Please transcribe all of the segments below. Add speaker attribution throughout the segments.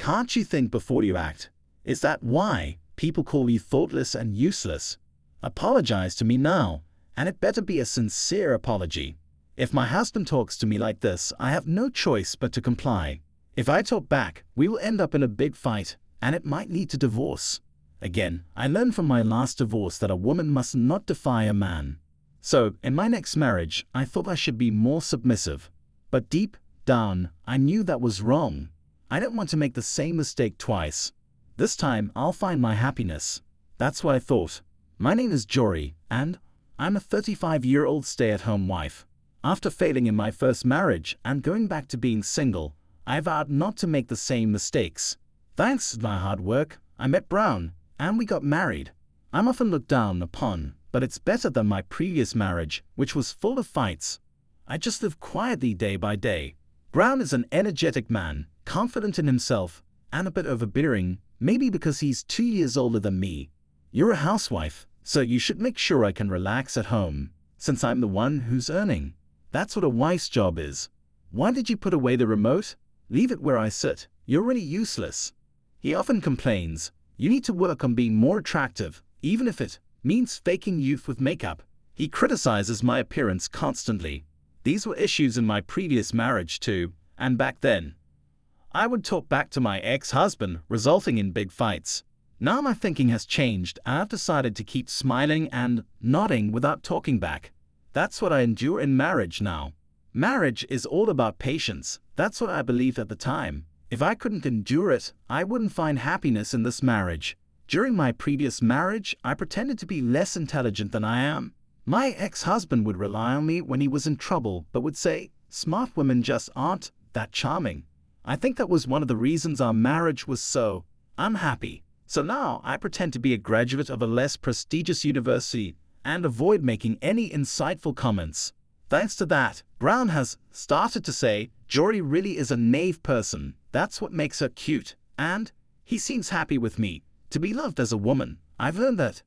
Speaker 1: Can't you think before you act? Is that why people call you thoughtless and useless? Apologize to me now, and it better be a sincere apology. If my husband talks to me like this, I have no choice but to comply. If I talk back, we will end up in a big fight, and it might lead to divorce. Again, I learned from my last divorce that a woman must not defy a man. So, in my next marriage, I thought I should be more submissive. But deep down, I knew that was wrong. I didn't want to make the same mistake twice. This time, I'll find my happiness. That's what I thought. My name is Jory, and I'm a 35-year-old stay-at-home wife. After failing in my first marriage and going back to being single, I vowed not to make the same mistakes. Thanks to my hard work, I met Brown, and we got married. I'm often looked down upon, but it's better than my previous marriage, which was full of fights. I just live quietly day by day. Brown is an energetic man, confident in himself, and a bit overbearing, maybe because he's 2 years older than me. You're a housewife, so you should make sure I can relax at home, since I'm the one who's earning. That's what a wife's job is. Why did you put away the remote? Leave it where I sit. You're really useless. He often complains, you need to work on being more attractive, even if it means faking youth with makeup. He criticizes my appearance constantly. These were issues in my previous marriage too, and back then, I would talk back to my ex-husband, resulting in big fights. Now my thinking has changed, and I've decided to keep smiling and nodding without talking back. That's what I endure in marriage now. Marriage is all about patience. That's what I believed at the time. If I couldn't endure it, I wouldn't find happiness in this marriage. During my previous marriage, I pretended to be less intelligent than I am. My ex-husband would rely on me when he was in trouble, but would say, smart women just aren't that charming. I think that was one of the reasons our marriage was so unhappy. So now I pretend to be a graduate of a less prestigious university and avoid making any insightful comments. Thanks to that, Brown has started to say, Jory really is a naive person. That's what makes her cute. And he seems happy with me. To be loved as a woman, I've learned that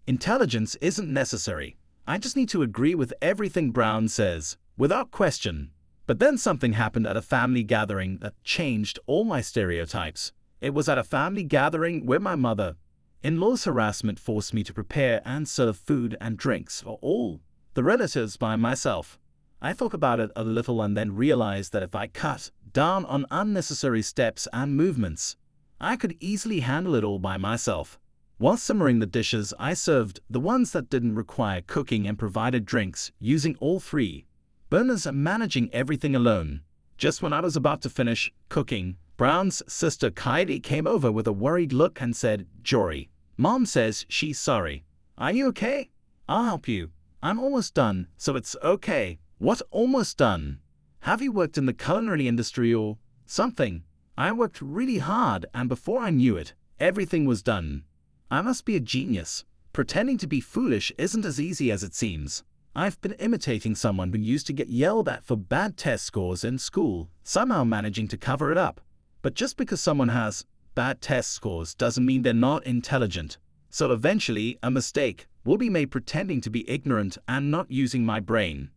Speaker 1: intelligence isn't necessary. I just need to agree with everything Brown says, without question. But then something happened at a family gathering that changed all my stereotypes. It was at a family gathering where my mother-in-law's harassment forced me to prepare and serve food and drinks for all the relatives by myself. I thought about it a little and then realized that if I cut down on unnecessary steps and movements, I could easily handle it all by myself. While simmering the dishes, I served the ones that didn't require cooking and provided drinks using all 3 burners and managing everything alone. Just when I was about to finish cooking, Brown's sister Kylie came over with a worried look and said, Jory, Mom says she's sorry. Are you okay? I'll help you. I'm almost done, so it's okay. What almost done? Have you worked in the culinary industry or something? I worked really hard, and before I knew it, everything was done. I must be a genius. Pretending to be foolish isn't as easy as it seems. I've been imitating someone who used to get yelled at for bad test scores in school, somehow managing to cover it up. But just because someone has bad test scores doesn't mean they're not intelligent. So eventually, a mistake will be made pretending to be ignorant and not using my brain.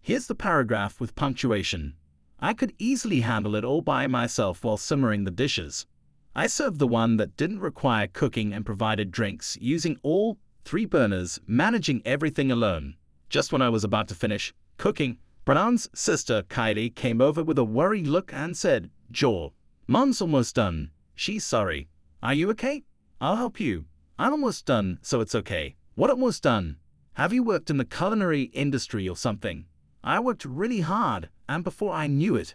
Speaker 1: Here's the paragraph with punctuation. I could easily handle it all by myself while simmering the dishes. I served the one that didn't require cooking and provided drinks using all 3 burners, managing everything alone. Just when I was about to finish cooking, Brown's sister Kylie came over with a worried look and said, Joel, Mom's almost done. She's sorry. Are you okay? I'll help you. I'm almost done, so it's okay. What almost done? Have you worked in the culinary industry or something? I worked really hard, and before I knew it,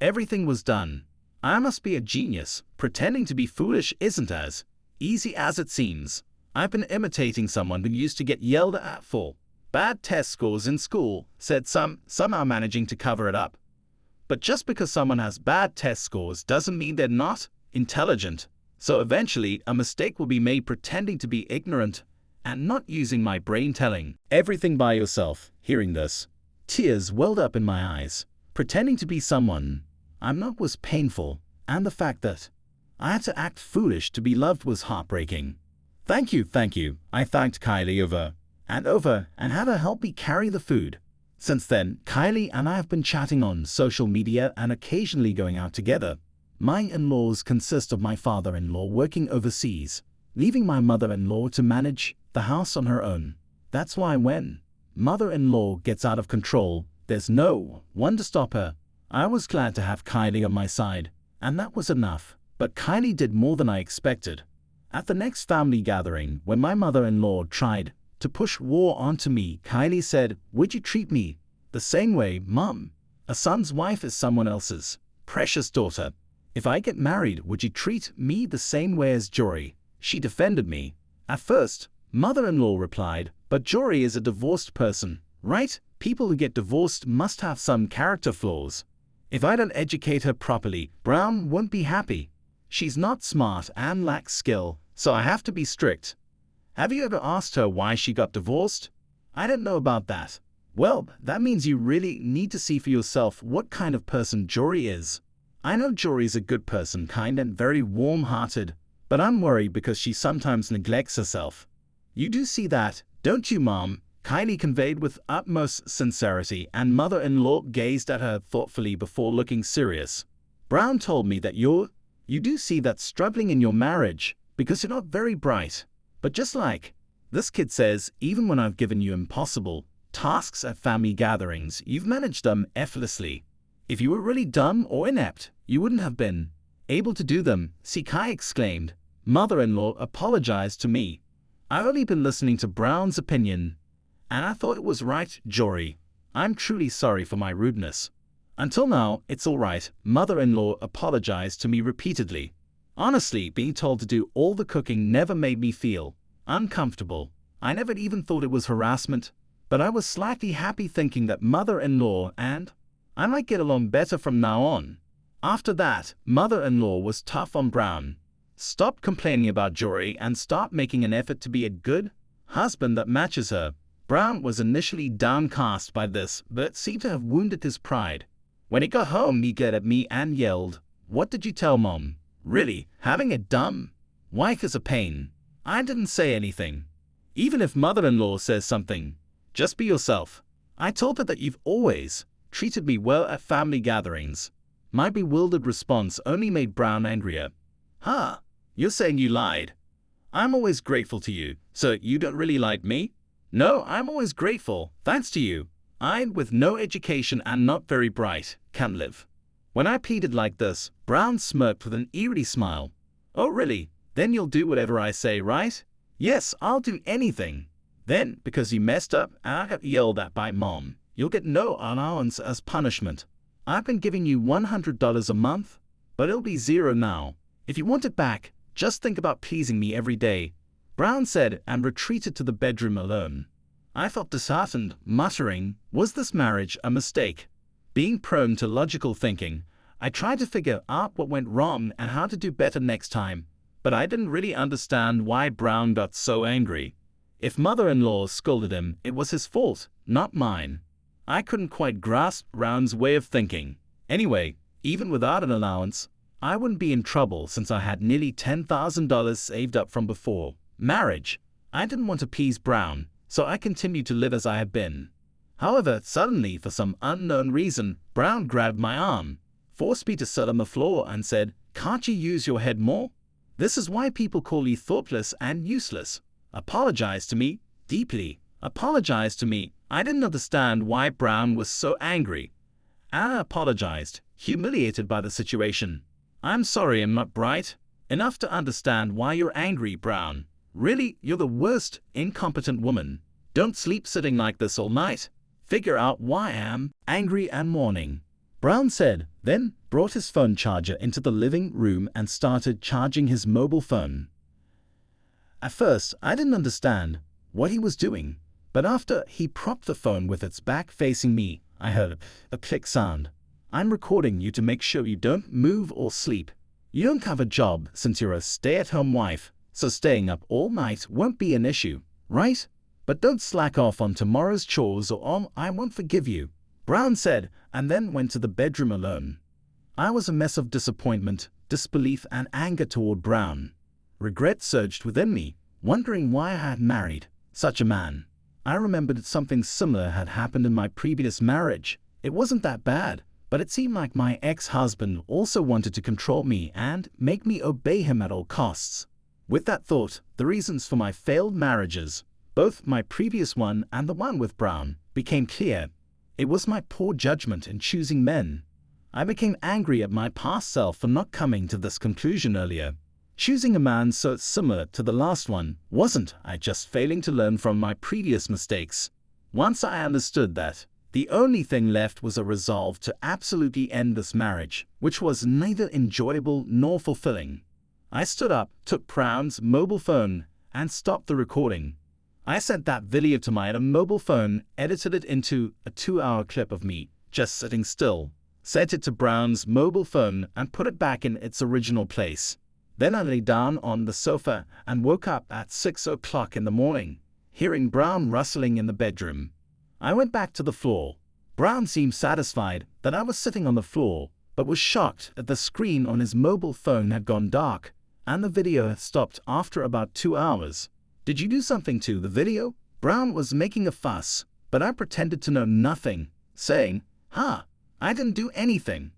Speaker 1: everything was done. I must be a genius. Pretending to be foolish isn't as easy as it seems. I've been imitating someone who used to get yelled at for bad test scores in school, said somehow managing to cover it up. But just because someone has bad test scores doesn't mean they're not intelligent. So eventually, a mistake will be made pretending to be ignorant and not using my brain telling everything by yourself. Hearing this, tears welled up in my eyes. Pretending to be someone I'm not was painful, and the fact that I had to act foolish to be loved was heartbreaking. Thank you. I thanked Kylie over and had her help me carry the food. Since then, Kylie and I have been chatting on social media and occasionally going out together. My in-laws consist of my father-in-law working overseas, leaving my mother-in-law to manage the house on her own. That's why when mother-in-law gets out of control, there's no one to stop her. I was glad to have Kylie on my side, and that was enough. But Kylie did more than I expected. At the next family gathering, when my mother-in-law tried to push war onto me, Kylie said, "Would you treat me the same way, Mom? A son's wife is someone else's precious daughter. If I get married, would you treat me the same way as Jory?" She defended me. At first, mother-in-law replied, "But Jory is a divorced person, right? People who get divorced must have some character flaws. If I don't educate her properly, Brown won't be happy. She's not smart and lacks skill, so I have to be strict." Have you ever asked her why she got divorced? I didn't know about that. Well, that means you really need to see for yourself what kind of person Jory is. I know Jory's a good person, kind and very warm-hearted, but I'm worried because she sometimes neglects herself. You do see that, don't you, Mom? Kylie conveyed with utmost sincerity, and mother-in-law gazed at her thoughtfully before looking serious. Brown told me that you do see that struggling in your marriage because you're not very bright. But just like this kid says, even when I've given you impossible tasks at family gatherings, you've managed them effortlessly. If you were really dumb or inept, you wouldn't have been able to do them. See, Kai exclaimed. Mother-in-law apologized to me. I've only been listening to Brown's opinion, and I thought it was right, Jory. I'm truly sorry for my rudeness. Until now, it's all right. Mother-in-law apologized to me repeatedly. Honestly, being told to do all the cooking never made me feel uncomfortable. I never even thought it was harassment, but I was slightly happy thinking that mother-in-law and I might get along better from now on. After that, mother-in-law was tough on Brown. Stop complaining about Jory and start making an effort to be a good husband that matches her. Brown was initially downcast by this, but it seemed to have wounded his pride. When he got home, he glared at me and yelled, "What did you tell Mom? Really, having a dumb wife is a pain." I didn't say anything. Even if mother-in-law says something, just be yourself. I told her that you've always treated me well at family gatherings. My bewildered response only made Brown angrier. Huh, you're saying you lied? I'm always grateful to you, so you don't really like me? No, I'm always grateful, thanks to you. I, with no education and not very bright, can live. When I pleaded like this, Brown smirked with an eerie smile. Oh really? Then you'll do whatever I say, right? Yes, I'll do anything. Then, because you messed up and I got yelled at by Mom, you'll get no allowance as punishment. I've been giving you $100 a month, but it'll be $0 now. If you want it back, just think about pleasing me every day, Brown said and retreated to the bedroom alone. I felt disheartened, muttering, was this marriage a mistake? Being prone to logical thinking, I tried to figure out what went wrong and how to do better next time, but I didn't really understand why Brown got so angry. If mother-in-law scolded him, it was his fault, not mine. I couldn't quite grasp Brown's way of thinking. Anyway, even without an allowance, I wouldn't be in trouble since I had nearly $10,000 saved up from before marriage. I didn't want to appease Brown, so I continued to live as I had been. However, suddenly, for some unknown reason, Brown grabbed my arm, forced me to sit on the floor and said, "Can't you use your head more? This is why people call you thoughtless and useless." Apologized to me, deeply. Apologized to me. I didn't understand why Brown was so angry. I apologized, humiliated by the situation. "I'm sorry I'm not bright enough to understand why you're angry, Brown. Really, you're the worst incompetent woman. Don't sleep sitting like this all night. Figure out why I am angry and mourning," Brown said, then brought his phone charger into the living room and started charging his mobile phone. At first, I didn't understand what he was doing, but after he propped the phone with its back facing me, I heard a click sound. "I'm recording you to make sure you don't move or sleep. You don't have a job since you're a stay-at-home wife, so staying up all night won't be an issue, right? But don't slack off on tomorrow's chores or I won't forgive you," Brown said, and then went to the bedroom alone. I was a mess of disappointment, disbelief, and anger toward Brown. Regret surged within me, wondering why I had married such a man. I remembered something similar had happened in my previous marriage. It wasn't that bad, But it seemed like my ex-husband also wanted to control me and make me obey him at all costs. With that thought, the reasons for my failed marriages, both my previous one and the one with Brown, became clear. It was my poor judgment in choosing men. I became angry at my past self for not coming to this conclusion earlier. Choosing a man so similar to the last one wasn't I just failing to learn from my previous mistakes. Once I understood that, the only thing left was a resolve to absolutely end this marriage, which was neither enjoyable nor fulfilling. I stood up, took Brown's mobile phone, and stopped the recording. I sent that video to my mobile phone, edited it into a 2-hour clip of me just sitting still, sent it to Brown's mobile phone, and put it back in its original place. Then I lay down on the sofa and woke up at 6 o'clock in the morning, hearing Brown rustling in the bedroom. I went back to the floor. Brown seemed satisfied that I was sitting on the floor, but was shocked that the screen on his mobile phone had gone dark, and the video had stopped after about 2 hours. "Did you do something to the video?" Brown was making a fuss, but I pretended to know nothing, saying, I didn't do anything.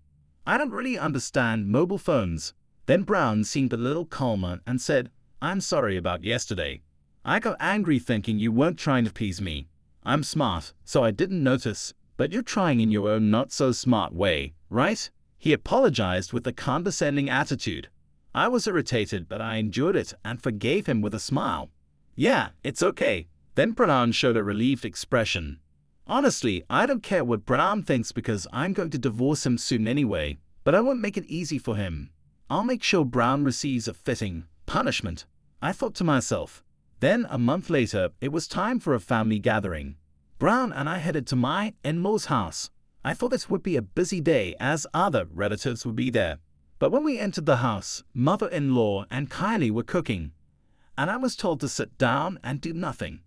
Speaker 1: I don't really understand mobile phones." Then Brown seemed a little calmer and said, "I'm sorry about yesterday. I got angry thinking you weren't trying to please me. I'm smart, so I didn't notice, but you're trying in your own not-so-smart way, right?" He apologized with a condescending attitude. I was irritated, but I endured it and forgave him with a smile. "Yeah, it's okay." Then Brown showed a relieved expression. "Honestly, I don't care what Brown thinks because I'm going to divorce him soon anyway, but I won't make it easy for him. I'll make sure Brown receives a fitting punishment," I thought to myself. Then, a month later, it was time for a family gathering. Brown and I headed to my in-law's house. I thought it would be a busy day as other relatives would be there. But when we entered the house, mother-in-law and Kylie were cooking, and I was told to sit down and do nothing.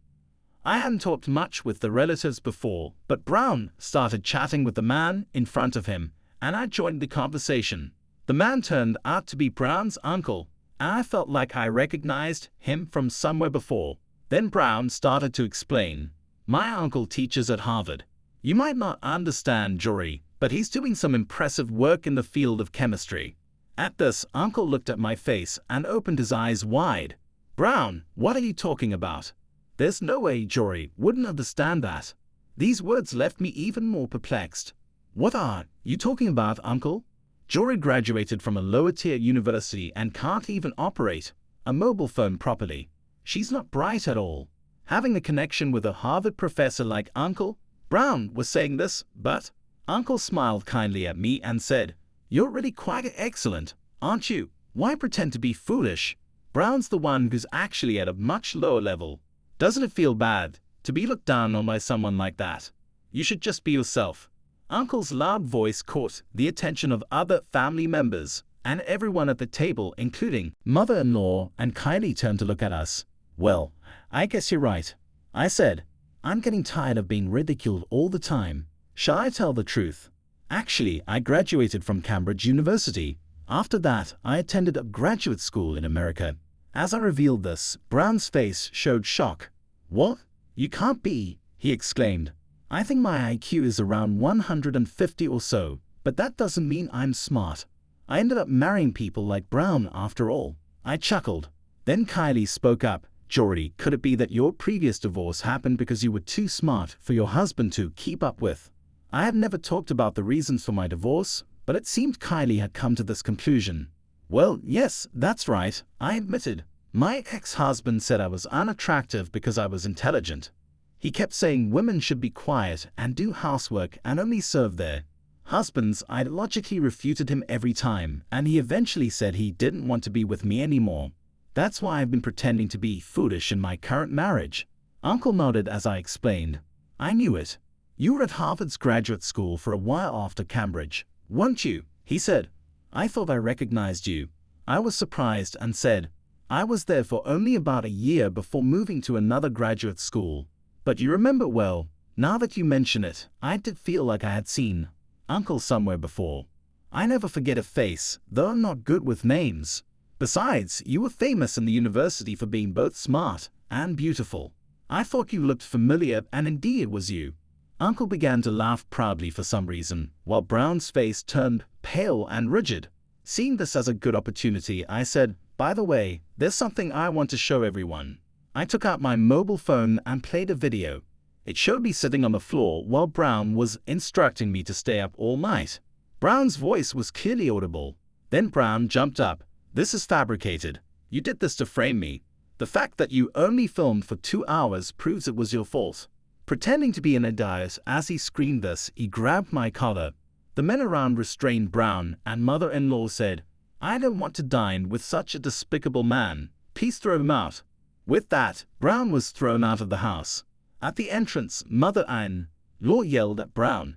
Speaker 1: I hadn't talked much with the relatives before, but Brown started chatting with the man in front of him, and I joined the conversation. The man turned out to be Brown's uncle, and I felt like I recognized him from somewhere before. Then Brown started to explain. "My uncle teaches at Harvard. You might not understand, Jory, but he's doing some impressive work in the field of chemistry." At this, Uncle looked at my face and opened his eyes wide. "Brown, what are you talking about? There's no way Jory wouldn't understand that." These words left me even more perplexed. "What are you talking about, Uncle? Jory graduated from a lower-tier university and can't even operate a mobile phone properly. She's not bright at all. Having a connection with a Harvard professor like Uncle?" Brown was saying this, but Uncle smiled kindly at me and said, "You're really quite excellent, aren't you? Why pretend to be foolish? Brown's the one who's actually at a much lower level. Doesn't it feel bad to be looked down on by someone like that? You should just be yourself." Uncle's loud voice caught the attention of other family members, and everyone at the table, including mother-in-law and Kylie, turned to look at us. "Well, I guess you're right," I said. "I'm getting tired of being ridiculed all the time. Shall I tell the truth? Actually, I graduated from Cambridge University. After that, I attended a graduate school in America." As I revealed this, Brown's face showed shock. "What? You can't be," he exclaimed. "I think my IQ is around 150 or so, but that doesn't mean I'm smart. I ended up marrying people like Brown after all." I chuckled. Then Kylie spoke up. "Jory, could it be that your previous divorce happened because you were too smart for your husband to keep up with?" I had never talked about the reasons for my divorce, but it seemed Kylie had come to this conclusion. "Well, yes, that's right," I admitted. "My ex-husband said I was unattractive because I was intelligent. He kept saying women should be quiet and do housework and only serve their husbands." I logically refuted him every time, and he eventually said he didn't want to be with me anymore. "That's why I've been pretending to be foolish in my current marriage." Uncle nodded as I explained. "I knew it. You were at Harvard's graduate school for a while after Cambridge, weren't you?" he said. "I thought I recognized you." I was surprised and said, "I was there for only about a year before moving to another graduate school. But you remember well. Now that you mention it, I did feel like I had seen Uncle somewhere before. I never forget a face, though I'm not good with names. Besides, you were famous in the university for being both smart and beautiful. I thought you looked familiar, and indeed it was you." Uncle began to laugh proudly for some reason, while Brown's face turned pale and rigid. Seeing this as a good opportunity, I said, "By the way, there's something I want to show everyone." I took out my mobile phone and played a video. It showed me sitting on the floor while Brown was instructing me to stay up all night. Brown's voice was clearly audible. Then Brown jumped up. "This is fabricated. You did this to frame me. The fact that you only filmed for 2 hours proves it was your fault." Pretending to be an idiot as he screamed this, he grabbed my collar. The men around restrained Brown, and mother-in-law said, "I don't want to dine with such a despicable man. Please throw him out." With that, Brown was thrown out of the house. At the entrance, mother-in-law yelled at Brown,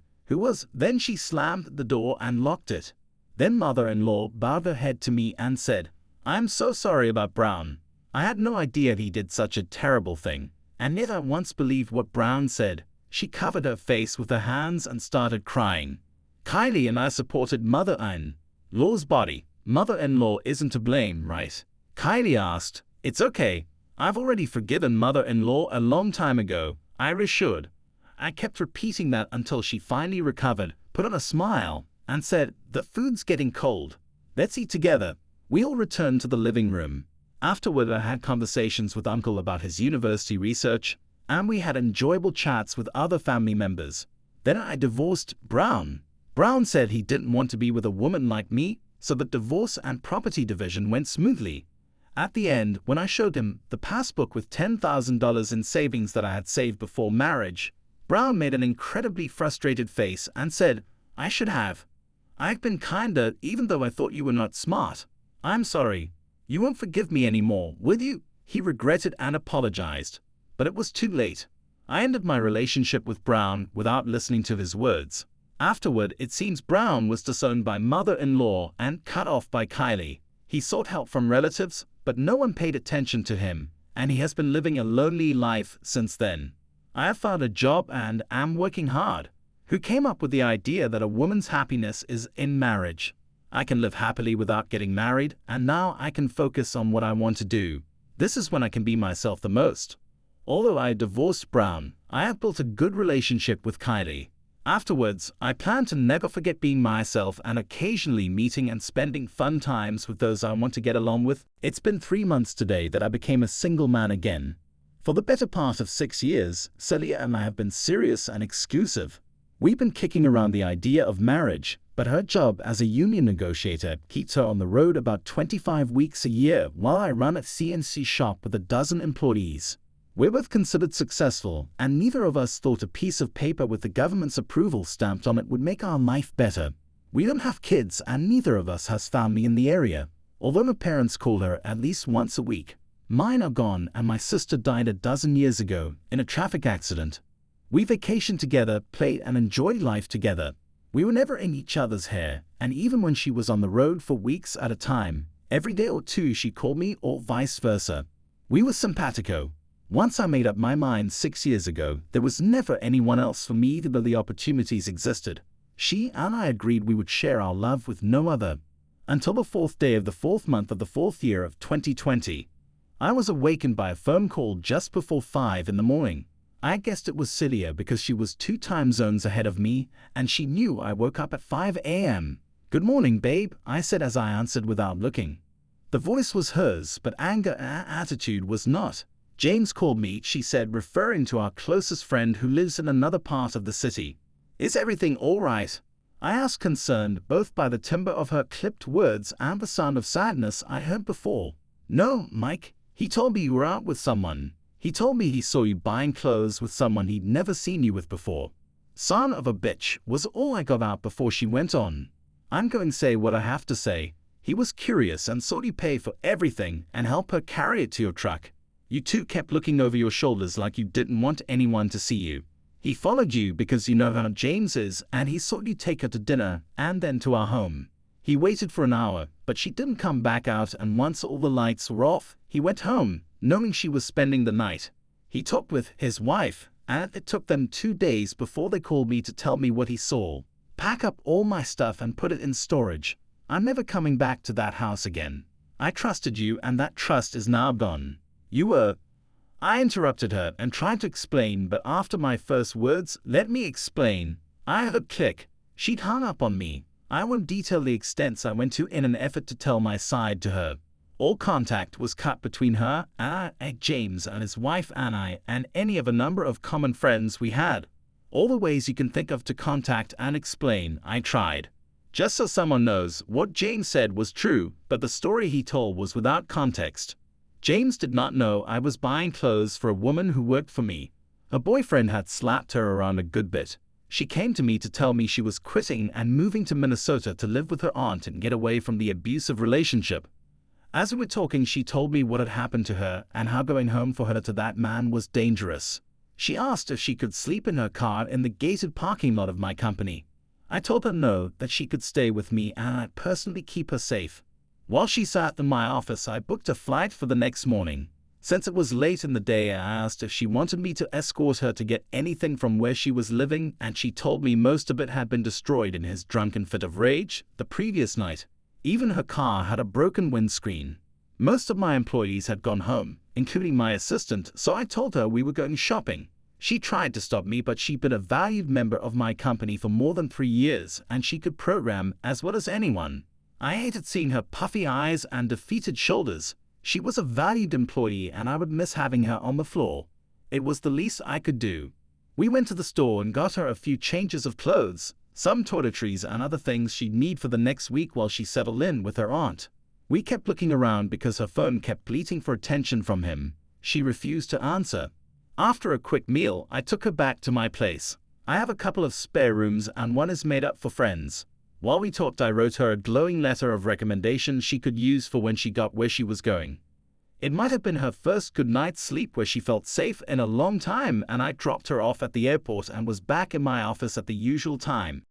Speaker 1: then she slammed the door and locked it. Then mother-in-law bowed her head to me and said, "I'm so sorry about Brown. I had no idea he did such a terrible thing, and never once believed what Brown said." She covered her face with her hands and started crying. Kylie and I supported mother-in-law's body. "Mother-in-law isn't to blame, right?" Kylie asked. "It's okay. I've already forgiven mother-in-law a long time ago," I reassured. I kept repeating that until she finally recovered, put on a smile, and said, "The food's getting cold. Let's eat together." We all returned to the living room. Afterward, I had conversations with Uncle about his university research, and we had enjoyable chats with other family members. Then I divorced Brown. Brown said he didn't want to be with a woman like me, so the divorce and property division went smoothly. At the end, when I showed him the passbook with $10,000 in savings that I had saved before marriage, Brown made an incredibly frustrated face and said, I've been kinder even though I thought you were not smart. I'm sorry. You won't forgive me anymore, will you?" He regretted and apologized. But it was too late. I ended my relationship with Brown without listening to his words. Afterward, it seems Brown was disowned by mother-in-law and cut off by Kylie. He sought help from relatives, but no one paid attention to him, and he has been living a lonely life since then. I have found a job and am working hard. Who came up with the idea that a woman's happiness is in marriage? I can live happily without getting married, and now I can focus on what I want to do. This is when I can be myself the most. Although I divorced Brown, I have built a good relationship with Kylie. Afterwards, I plan to never forget being myself and occasionally meeting and spending fun times with those I want to get along with. It's been 3 months today that I became a single man again. For the better part of 6 years, Celia and I have been serious and exclusive. We've been kicking around the idea of marriage, but her job as a union negotiator keeps her on the road about 25 weeks a year while I run a CNC shop with a dozen employees. We're both considered successful, and neither of us thought a piece of paper with the government's approval stamped on it would make our life better. We don't have kids, and neither of us has family in the area, although my parents call her at least once a week. Mine are gone, and my sister died a dozen years ago in a traffic accident. We vacationed together, played, and enjoyed life together. We were never in each other's hair, and even when she was on the road for weeks at a time, every day or two she called me or vice versa. We were simpatico. Once I made up my mind 6 years ago, there was never anyone else for me even though the opportunities existed. She and I agreed we would share our love with no other. Until the 4th day of the 4th month of the 4th year of 2020. I was awakened by a phone call just before 5 in the morning. I guessed it was Celia because she was 2 time zones ahead of me, and she knew I woke up at 5 a.m. "Good morning, babe," I said as I answered without looking. The voice was hers, but anger and attitude was not. "James called me," she said, referring to our closest friend who lives in another part of the city. "Is everything all right?" I asked, concerned both by the timbre of her clipped words and the sound of sadness I heard before. "No, Mike. He told me you were out with someone. He told me he saw you buying clothes with someone he'd never seen you with before." "Son of a bitch," was all I got out before she went on. "I'm going to say what I have to say. He was curious and saw you pay for everything and help her carry it to your truck. You two kept looking over your shoulders like you didn't want anyone to see you. He followed you because you know how James is, and he saw you take her to dinner and then to our home. He waited for an hour, but she didn't come back out, and once all the lights were off, he went home, knowing she was spending the night. He talked with his wife, and it took them 2 days before they called me to tell me what he saw. Pack up all my stuff and put it in storage. I'm never coming back to that house again. I trusted you, and that trust is now gone. You were..." I interrupted her and tried to explain, but after my first words, "Let me explain," I heard click. She'd hung up on me. I won't detail the extents I went to in an effort to tell my side to her. All contact was cut between her, James and his wife Anna, and any of a number of common friends we had. All the ways you can think of to contact and explain, I tried. Just so someone knows, what James said was true, but the story he told was without context. James did not know I was buying clothes for a woman who worked for me. Her boyfriend had slapped her around a good bit. She came to me to tell me she was quitting and moving to Minnesota to live with her aunt and get away from the abusive relationship. As we were talking, she told me what had happened to her and how going home for her to that man was dangerous. She asked if she could sleep in her car in the gated parking lot of my company. I told her no, that she could stay with me and I'd personally keep her safe. While she sat in my office, I booked a flight for the next morning. Since it was late in the day, I asked if she wanted me to escort her to get anything from where she was living, and she told me most of it had been destroyed in his drunken fit of rage the previous night. Even her car had a broken windscreen. Most of my employees had gone home, including my assistant, so I told her we were going shopping. She tried to stop me, but she'd been a valued member of my company for more than 3 years, and she could program as well as anyone. I hated seeing her puffy eyes and defeated shoulders. She was a valued employee and I would miss having her on the floor. It was the least I could do. We went to the store and got her a few changes of clothes, some toiletries and other things she'd need for the next week while she settled in with her aunt. We kept looking around because her phone kept bleating for attention from him. She refused to answer. After a quick meal, I took her back to my place. I have a couple of spare rooms and one is made up for friends. While we talked, I wrote her a glowing letter of recommendation she could use for when she got where she was going. It might have been her first good night's sleep where she felt safe in a long time, and I dropped her off at the airport and was back in my office at the usual time.